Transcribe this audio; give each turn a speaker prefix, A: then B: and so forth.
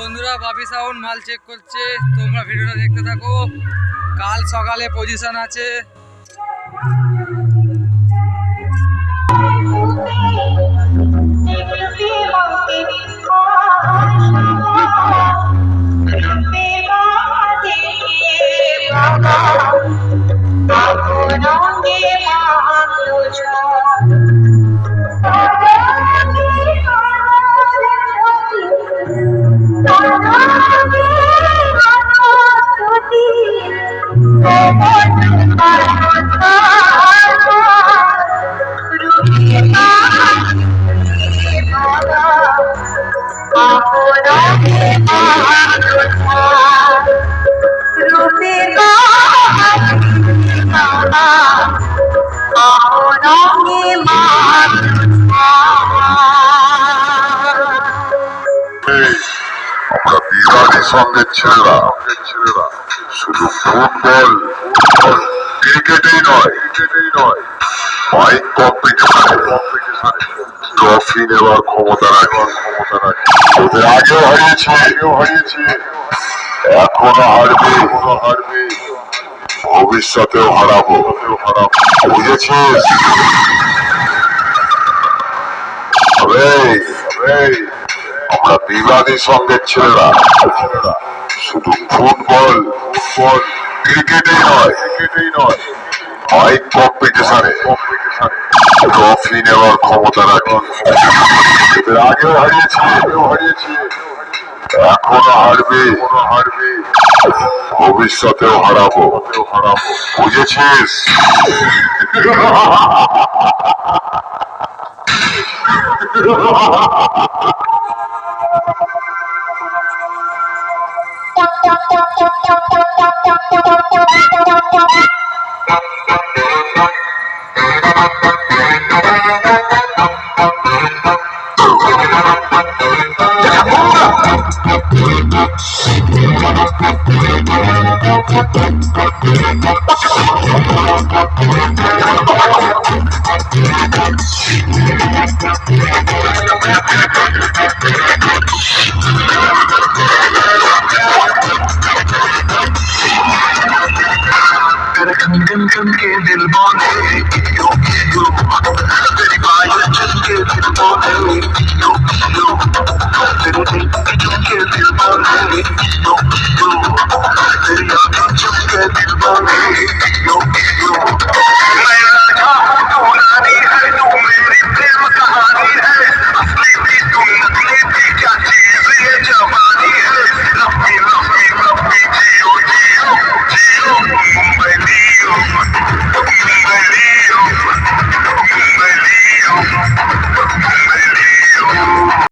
A: বন্ধুরা বাপি সাউন্ড মাল চেক করছে, তোমরা ভিডিওটা দেখতে থাকো। কাল সকালে পজিশন আছে।
B: আমরা বিরাটের সঙ্গে ছেলেরা শুধু ফুটবল ক্রিকেটেই নয় বাইক কম্পিটিশনে ট্রফি নেওয়ার ক্ষমতা রাখে। ওদের আগেও হারিয়েছি, এখনো হারবে, ভবিষ্যতেও হারাবো। বুঝেছিস? আমরা বিবাদী সঙ্গে ছেলেরা শুধু ফুটবল ক্রিকেটেই নয় বাইক কম্পিটিশনে ট্রফি নেওয়ার ক্ষমতা রাখি। এদের আগেও হারিয়েছি, এখনো হারবে, ভবিষ্যতেও হারাবো। বুঝেছিস?